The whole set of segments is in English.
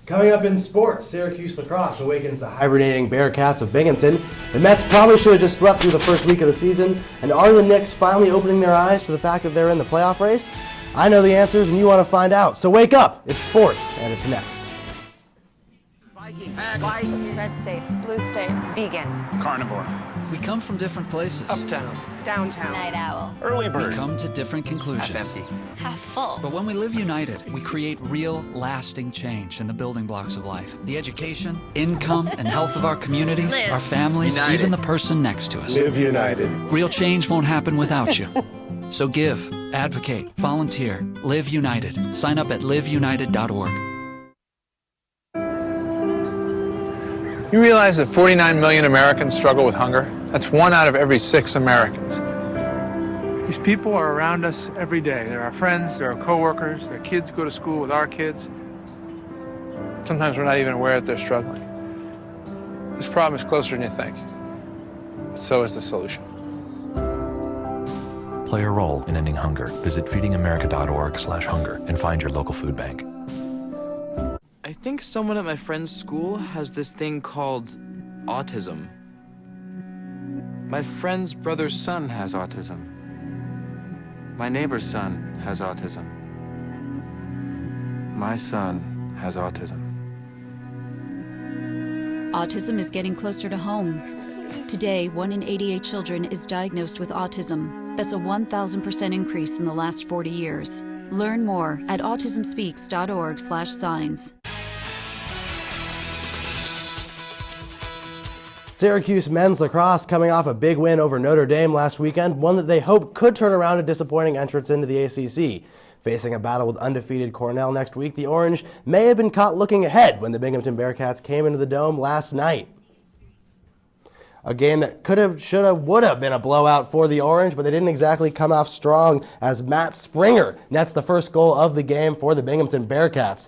Coming up in sports, Syracuse lacrosse awakens the hibernating Bearcats of Binghamton. The Mets probably should have just slept through the first week of the season. And are the Knicks finally opening their eyes to the fact that they're in the playoff race? I know the answers and you want to find out. So wake up, it's sports, and it's next. White, red state, blue state, vegan, carnivore. We come from different places. Uptown, downtown, night owl, early bird. We come to different conclusions. Half empty, half full. But when we live united, we create real, lasting change in the building blocks of life. The education, income, and health of our communities, Live our families, united. Even the person next to us. Live united. Real change won't happen without you. So give, advocate, volunteer, live united. Sign up at liveunited.org. You realize that 49 million Americans struggle with hunger? That's 1 out of every 6 Americans. These people are around us every day. They're our friends, they're our coworkers, their kids go to school with our kids. Sometimes we're not even aware that they're struggling. This problem is closer than you think. But so is the solution. Play a role in ending hunger. Visit feedingamerica.org/hunger and find your local food bank. I think someone at my friend's school has this thing called autism. My friend's brother's son has autism. My neighbor's son has autism. My son has autism. Autism is getting closer to home. Today, 1 in 88 children is diagnosed with autism. That's a 1,000% increase in the last 40 years. Learn more at autismspeaks.org/signs. Syracuse men's lacrosse coming off a big win over Notre Dame last weekend, one that they hope could turn around a disappointing entrance into the ACC. Facing a battle with undefeated Cornell next week, the Orange may have been caught looking ahead when the Binghamton Bearcats came into the Dome last night. A game that could have, should have, would have been a blowout for the Orange, but they didn't exactly come off strong as Matt Springer nets the first goal of the game for the Binghamton Bearcats.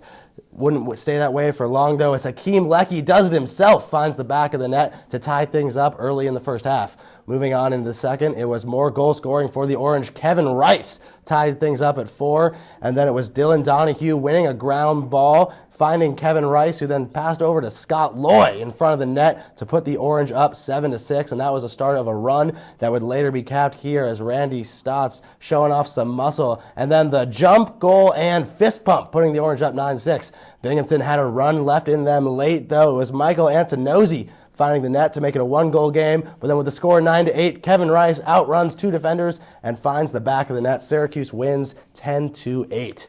Wouldn't stay that way for long, though, as Hakeem Leckie does it himself, finds the back of the net to tie things up early in the first half. Moving on into the second, it was more goal scoring for the Orange. Kevin Rice tied things up at 4, and then it was Dylan Donahue winning a ground ball, finding Kevin Rice, who then passed over to Scott Loy in front of the net to put the Orange up 7-6, and that was the start of a run that would later be capped here as Randy Stotts showing off some muscle, and then the jump, goal, and fist pump, putting the Orange up 9-6. Binghamton had a run left in them late, though. It was Michael Antonozzi finding the net to make it a 1-goal game, but then with the score 9-8, Kevin Rice outruns 2 defenders and finds the back of the net. Syracuse wins 10-8.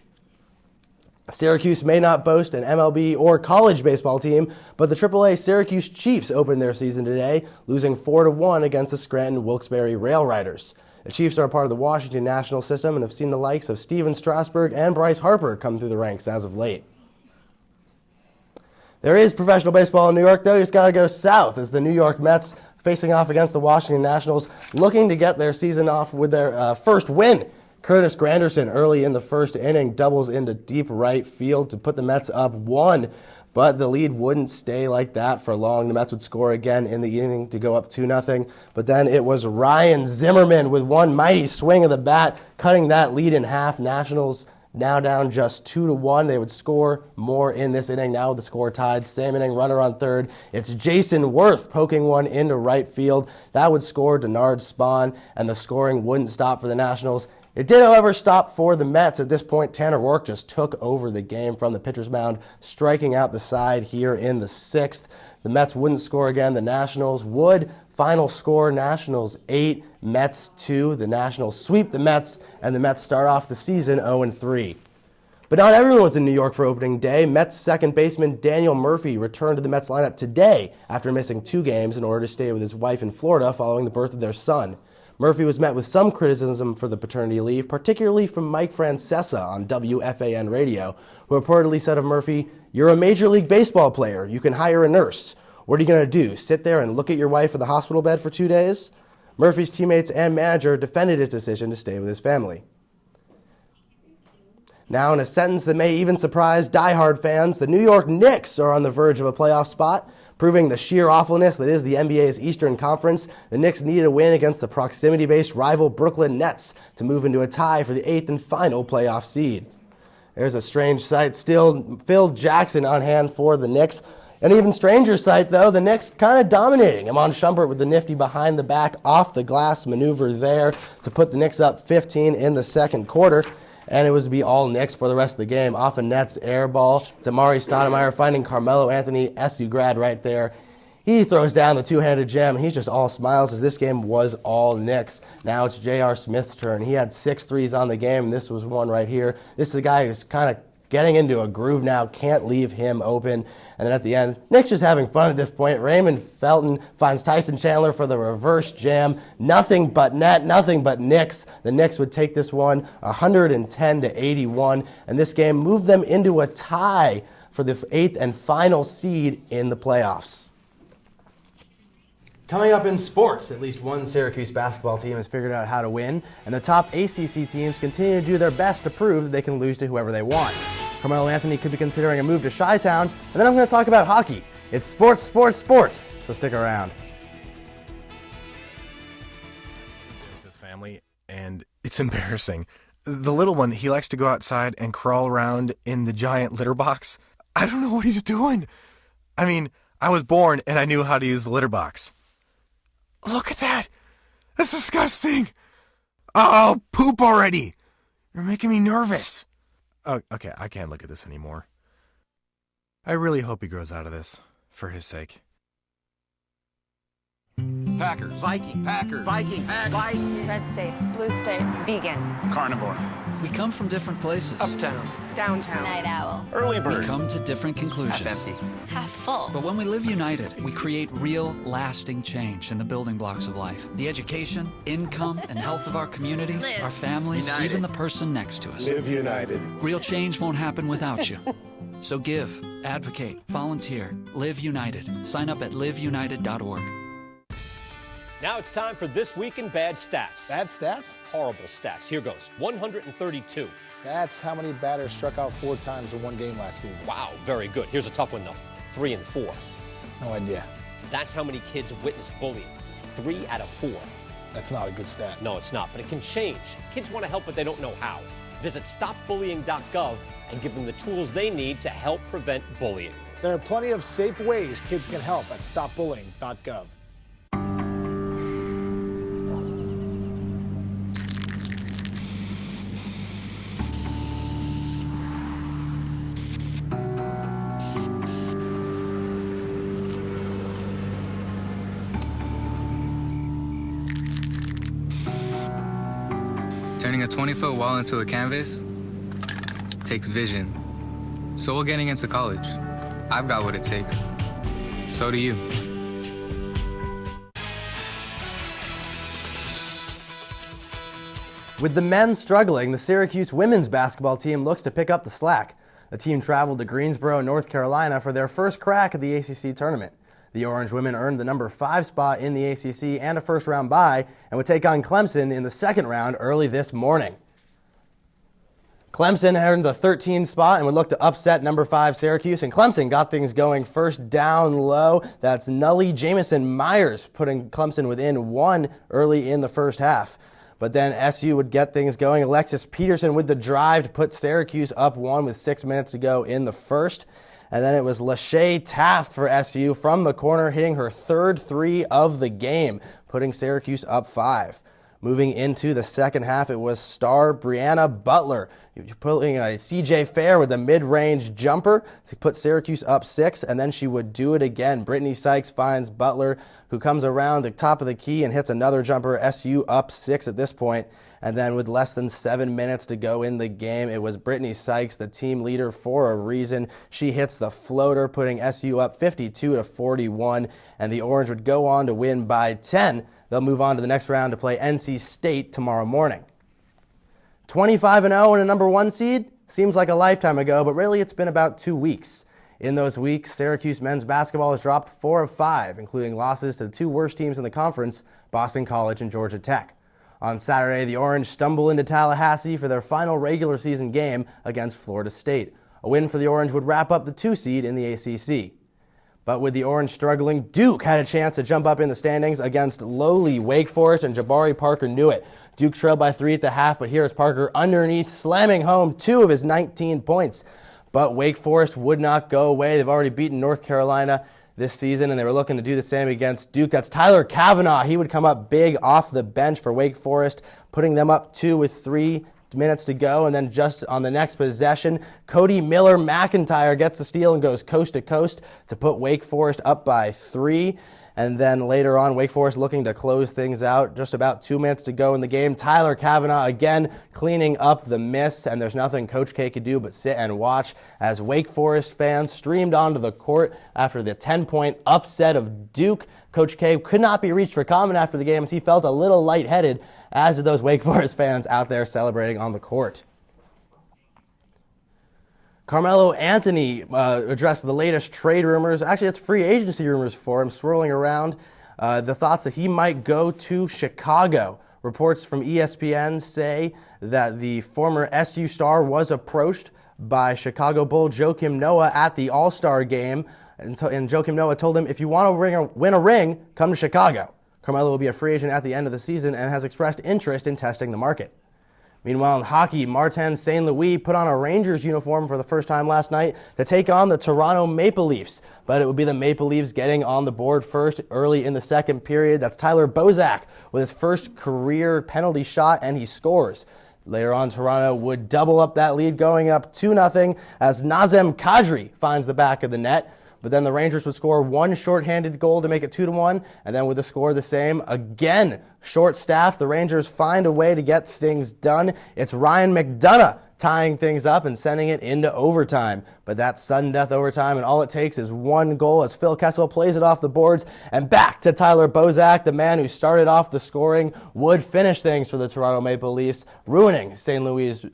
Syracuse may not boast an MLB or college baseball team, but the AAA Syracuse Chiefs opened their season today, losing 4-1 against the Scranton Wilkes-Barre Rail Riders. The Chiefs are a part of the Washington National system and have seen the likes of Steven Strasburg and Bryce Harper come through the ranks as of late. There is professional baseball in New York, though. You just got to go south as the New York Mets facing off against the Washington Nationals, looking to get their season off with their first win. Curtis Granderson early in the first inning doubles into deep right field to put the Mets up 1, but the lead wouldn't stay like that for long. The Mets would score again in the inning to go up 2-0, but then it was Ryan Zimmerman with one mighty swing of the bat, cutting that lead in half. Nationals now down just 2-1. They would score more in this inning. Now with the score tied, same inning, runner on third. It's Jason Worth poking one into right field. That would score Denard Spahn, and the scoring wouldn't stop for the Nationals. It did, however, stop for the Mets. At this point, Tanner Roark just took over the game from the pitcher's mound, striking out the side here in the 6th. The Mets wouldn't score again. The Nationals would. Final score, Nationals 8, Mets 2. The Nationals sweep the Mets, and the Mets start off the season 0-3. But not everyone was in New York for opening day. Mets second baseman Daniel Murphy returned to the Mets lineup today after missing 2 games in order to stay with his wife in Florida following the birth of their son. Murphy was met with some criticism for the paternity leave, particularly from Mike Francesa on WFAN radio, who reportedly said of Murphy, "You're a Major League Baseball player. You can hire a nurse. What are you going to do, sit there and look at your wife in the hospital bed for 2 days?" Murphy's teammates and manager defended his decision to stay with his family. Now, in a sentence that may even surprise diehard fans, the New York Knicks are on the verge of a playoff spot. Proving the sheer awfulness that is the NBA's Eastern Conference, the Knicks needed a win against the proximity-based rival Brooklyn Nets to move into a tie for the 8th and final playoff seed. There's a strange sight. Still Phil Jackson on hand for the Knicks. An even stranger sight, though, the Knicks kind of dominating. Iman Shumpert with the nifty behind the back off the glass maneuver there to put the Knicks up 15 in the second quarter. And it was to be all Knicks for the rest of the game. Off a Nets air ball, Damari Stoudemire finding Carmelo Anthony, SU grad right there. He throws down the two-handed gem, and he's just all smiles as this game was all Knicks. Now it's J.R. Smith's turn. He had 6 threes on the game, and this was one right here. This is a guy who's kind of getting into a groove now, can't leave him open. And then at the end, Knicks just having fun at this point. Raymond Felton finds Tyson Chandler for the reverse jam. Nothing but net, nothing but Knicks. The Knicks would take this one 110-81, and this game moved them into a tie for the 8th and final seed in the playoffs. Coming up in sports, at least one Syracuse basketball team has figured out how to win, and the top ACC teams continue to do their best to prove that they can lose to whoever they want. Carmelo Anthony could be considering a move to Chi-Town, and then I'm going to talk about hockey. It's sports, sports, sports, so stick around. This family, and it's embarrassing. The little one, he likes to go outside and crawl around in the giant litter box. I don't know what he's doing. I mean, I was born and I knew how to use the litter box. Look at that! That's disgusting! Oh, poop already! You're making me nervous. Oh, okay, I can't look at this anymore. I really hope he grows out of this, for his sake. Packers, Vikings, Packers, Vikings, Vikings. Red state, blue state, vegan. Carnivore. We come from different places. Uptown. Downtown. Night owl. Early bird. We come to different conclusions. Half empty. Half full. But when we live united, we create real, lasting change in the building blocks of life. The education, income, and health of our communities, Live our families, united. even the person next to us. Live united. Real change won't happen without you. So give, advocate, volunteer, live united. Sign up at liveunited.org. Now it's time for This Week in Bad Stats. Bad stats? Horrible stats. Here goes. 132. That's how many batters struck out 4 times in one game last season. Wow, very good. Here's a tough one, though. 3 and 4. No idea. That's how many kids witness bullying. 3 out of 4. That's not a good stat. No, it's not, but it can change. Kids want to help, but they don't know how. Visit stopbullying.gov and give them the tools they need to help prevent bullying. There are plenty of safe ways kids can help at stopbullying.gov. Turning a 20-foot wall into a canvas takes vision. So will getting into college. I've got what it takes. So do you. With the men struggling, the Syracuse women's basketball team looks to pick up the slack. The team traveled to Greensboro, North Carolina for their first crack at the ACC tournament. The Orange women earned the number 5 spot in the ACC and a first-round bye and would take on Clemson in the second round early this morning. Clemson earned the 13 spot and would look to upset number 5 Syracuse, and Clemson got things going first down low. That's Nully Jamison Myers putting Clemson within 1 early in the first half. But then SU would get things going. Alexis Peterson with the drive to put Syracuse up 1 with 6 minutes to go in the first. And then it was Lachey Taft for SU from the corner, hitting her 3rd 3 of the game, putting Syracuse up 5. Moving into the second half, it was star Brianna Butler pulling a CJ Fair with a mid-range jumper to put Syracuse up 6, and then she would do it again. Brittany Sykes finds Butler, who comes around the top of the key and hits another jumper. SU up 6 at this point. And then with less than 7 minutes to go in the game, it was Brittany Sykes, the team leader for a reason. She hits the floater, putting SU up 52-41, and the Orange would go on to win by 10. They'll move on to the next round to play NC State tomorrow morning. 25-0 and a number 1 seed? Seems like a lifetime ago, but really it's been about 2 weeks. In those weeks, Syracuse men's basketball has dropped 4 of 5, including losses to the 2 worst teams in the conference, Boston College and Georgia Tech. On Saturday, the Orange stumble into Tallahassee for their final regular season game against Florida State. A win for the Orange would wrap up the 2 seed in the ACC. But with the Orange struggling, Duke had a chance to jump up in the standings against lowly Wake Forest, and Jabari Parker knew it. Duke trailed by 3 at the half, but here is Parker underneath, slamming home 2 of his 19 points. But Wake Forest would not go away. They've already beaten North Carolina this season, and they were looking to do the same against Duke. That's Tyler Kavanaugh. He would come up big off the bench for Wake Forest, putting them up 2 with 3 minutes to go. And then just on the next possession, Cody Miller McIntyre gets the steal and goes coast to coast to put Wake Forest up by 3. And then later on, Wake Forest looking to close things out. Just about 2 minutes to go in the game. Tyler Kavanaugh again cleaning up the miss, and there's nothing Coach K could do but sit and watch as Wake Forest fans streamed onto the court after the 10-point upset of Duke. Coach K could not be reached for comment after the game as he felt a little lightheaded, as did those Wake Forest fans out there celebrating on the court. Carmelo Anthony addressed the latest trade rumors. Actually, it's free agency rumors for him swirling around. The thoughts that he might go to Chicago. Reports from ESPN say that the former SU star was approached by Chicago Bull Joakim Noah at the All-Star game. And Joakim Noah told him, if you want to win a ring, come to Chicago. Carmelo will be a free agent at the end of the season and has expressed interest in testing the market. Meanwhile, in hockey, Martin St. Louis put on a Rangers uniform for the first time last night to take on the Toronto Maple Leafs. But it would be the Maple Leafs getting on the board first early in the second period. That's Tyler Bozak with his first career penalty shot, and he scores. Later on, Toronto would double up that lead, going up 2-0 as Nazem Kadri finds the back of the net. But then the Rangers would score one shorthanded goal to make it 2-1, and then with the score the same, again, short-staffed, the Rangers find a way to get things done. It's Ryan McDonough tying things up and sending it into overtime. But that's sudden death overtime, and all it takes is one goal as Phil Kessel plays it off the boards, and back to Tyler Bozak, the man who started off the scoring, would finish things for the Toronto Maple Leafs, ruining St. Louis'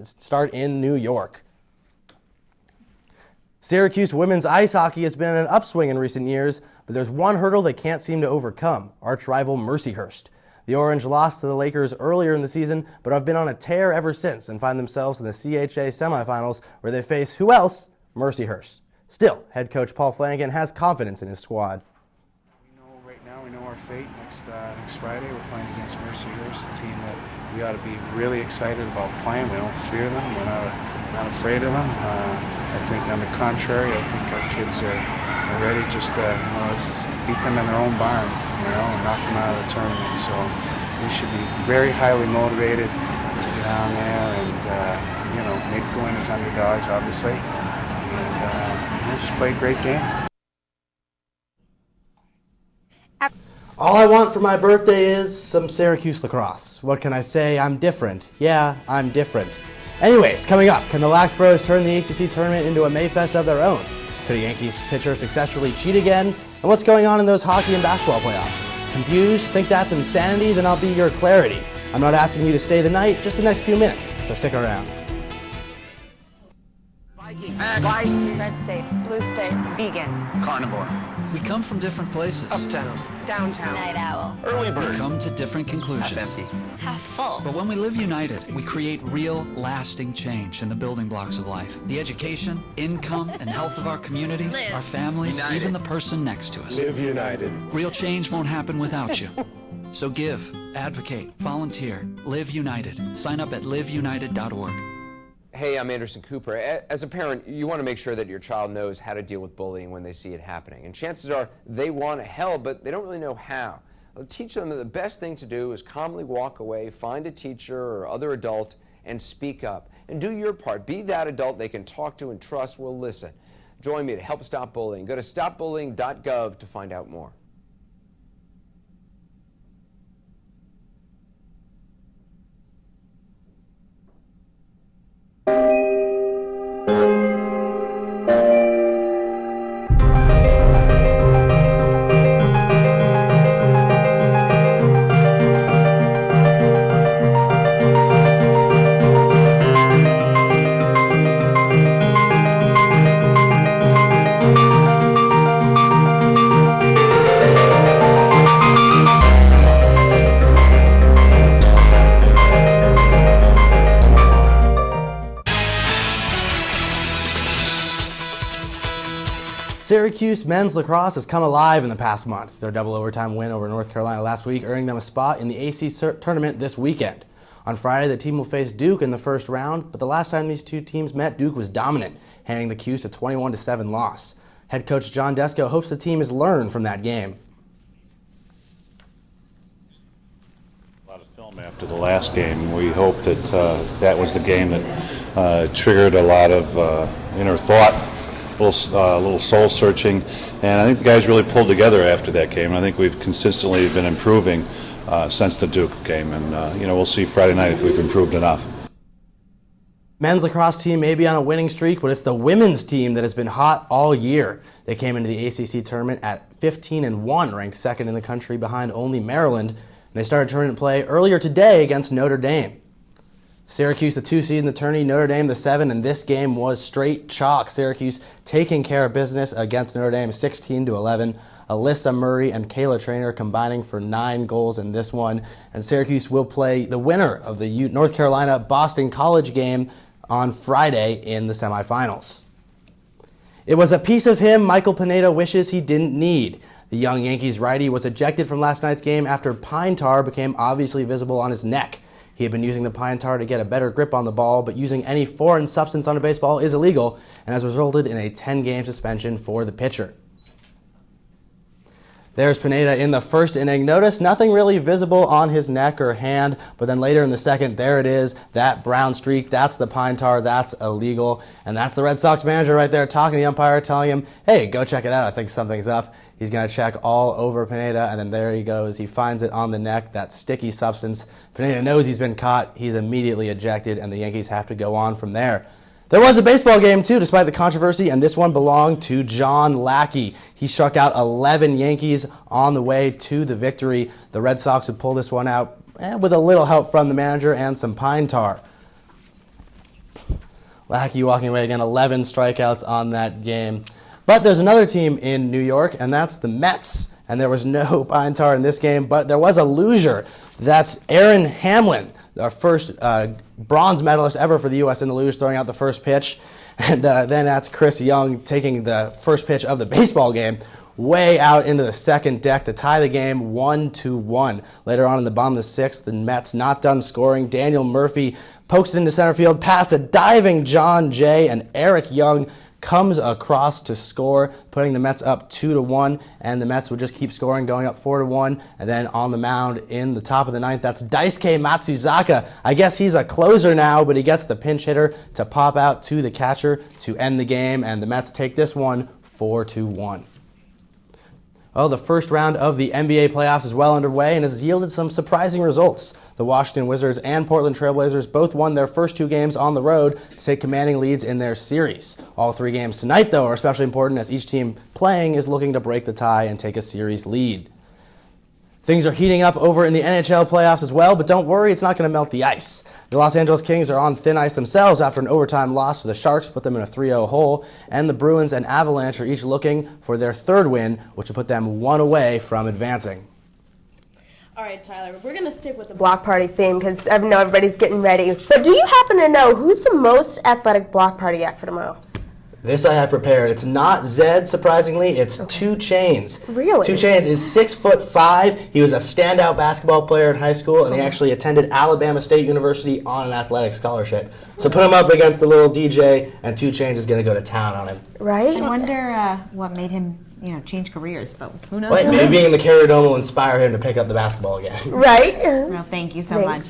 start in New York. Syracuse women's ice hockey has been in an upswing in recent years, but there's one hurdle they can't seem to overcome, arch rival Mercyhurst. The Orange lost to the Lakers earlier in the season, but have been on a tear ever since and find themselves in the CHA semifinals where they face who else? Mercyhurst. Still, head coach Paul Flanagan has confidence in his squad. Right now we know our fate. Next Friday we're playing against Mercyhurst, a team that we ought to be really excited about playing. We don't fear them. We're not afraid of them. I think on the contrary, I think our kids are ready just to, let's beat them in their own barn, and knock them out of the tournament. So we should be very highly motivated to get down there and, maybe go in as underdogs, obviously, and just play a great game. All I want for my birthday is some Syracuse lacrosse. What can I say? I'm different. Yeah, I'm different. Anyways, coming up, can the Lax Bros turn the ACC tournament into a Mayfest of their own? Could a Yankees pitcher successfully cheat again? And what's going on in those hockey and basketball playoffs? Confused? Think that's insanity? Then I'll be your clarity. I'm not asking you to stay the night, just the next few minutes, so stick around. Viking, Viking. Red state, blue state, vegan. Carnivore. We come from different places. Uptown. Downtown. Night owl. Early bird. We come to different conclusions. Half empty. Half full. But when we live united, we create real, lasting change in the building blocks of life. The education, income, and health of our communities, Live. our families, United. even the person next to us. Live united. Real change won't happen without you. So give, advocate, volunteer, live united. Sign up at liveunited.org. Hey, I'm Anderson Cooper. As a parent, you want to make sure that your child knows how to deal with bullying when they see it happening. And chances are they want to help, but they don't really know how. Teach them that the best thing to do is calmly walk away, find a teacher or other adult, and speak up. And do your part. Be that adult they can talk to and trust will listen. Join me to help stop bullying. Go to stopbullying.gov to find out more. Syracuse men's lacrosse has come alive in the past month. Their double overtime win over North Carolina last week earning them a spot in the AC tournament this weekend. On Friday, the team will face Duke in the first round, but the last time these two teams met, Duke was dominant, handing the Cuse a 21-7 loss. Head coach John Desko hopes the team has learned from that game. A lot of film after the last game. We hope that that was the game that triggered a lot of inner thought, a little soul searching, and I think the guys really pulled together after that game. I think we've consistently been improving since the Duke game, and we'll see Friday night if we've improved enough. Men's lacrosse team may be on a winning streak, but it's the women's team that has been hot all year. They came into the ACC tournament at 15-1, ranked second in the country behind only Maryland. And they started tournament play earlier today against Notre Dame. Syracuse, the 2 seed in the tourney, Notre Dame, the 7, and this game was straight chalk. Syracuse taking care of business against Notre Dame, 16-11. Alyssa Murray and Kayla Trainer combining for 9 goals in this one. And Syracuse will play the winner of the North Carolina-Boston College game on Friday in the semifinals. It was a piece of him Michael Pineda wishes he didn't need. The young Yankees righty was ejected from last night's game after pine tar became obviously visible on his neck. He had been using the pine tar to get a better grip on the ball, but using any foreign substance on a baseball is illegal and has resulted in a 10-game suspension for the pitcher. There's Pineda in the first inning. Notice nothing really visible on his neck or hand, but then later in the second, there it is, that brown streak, that's the pine tar, that's illegal. And that's the Red Sox manager right there talking to the umpire, telling him, hey, go check it out, I think something's up. He's going to check all over Pineda, and then there he goes. He finds it on the neck, that sticky substance. Pineda knows he's been caught. He's immediately ejected, and the Yankees have to go on from there. There was a baseball game, too, despite the controversy, and this one belonged to John Lackey. He struck out 11 Yankees on the way to the victory. The Red Sox would pull this one out with a little help from the manager and some pine tar. Lackey walking away again, 11 strikeouts on that game. But there's another team in New York, and that's the Mets. And there was no pine tar in this game, but there was a loser. That's Aaron Hamlin, our first bronze medalist ever for the U.S. in the luge, throwing out the first pitch. And then that's Chris Young taking the first pitch of the baseball game way out into the second deck to tie the game 1-1. Later on in the bottom of the sixth, the Mets not done scoring. Daniel Murphy pokes it into center field past a diving John Jay, and Eric Young comes across to score, putting the Mets up 2-1, and the Mets would just keep scoring, going up 4-1, and then on the mound in the top of the ninth, that's Daisuke Matsuzaka. I guess he's a closer now, but he gets the pinch hitter to pop out to the catcher to end the game, and the Mets take this one 4-1. Well, the first round of the NBA playoffs is well underway and has yielded some surprising results. The Washington Wizards and Portland Trailblazers both won their first 2 games on the road to take commanding leads in their series. All 3 games tonight, though, are especially important as each team playing is looking to break the tie and take a series lead. Things are heating up over in the NHL playoffs as well, but don't worry, it's not going to melt the ice. The Los Angeles Kings are on thin ice themselves after an overtime loss to the Sharks, put them in a 3-0 hole, and the Bruins and Avalanche are each looking for their 3rd win, which will put them 1 away from advancing. All right, Tyler, we're going to stick with the block party theme because I know everybody's getting ready. But do you happen to know who's the most athletic block party act for tomorrow? This I have prepared. It's not Zed, surprisingly. It's 2 Chainz. Really? 2 Chainz is 6'5". He was a standout basketball player in high school, and he actually attended Alabama State University on an athletic scholarship. So put him up against the little DJ, and 2 Chainz is going to go to town on him. Right? I wonder what made him, change careers, but who knows? Well, maybe being in the Carrier Dome will inspire him to pick up the basketball again. Right? Well, thank you so much.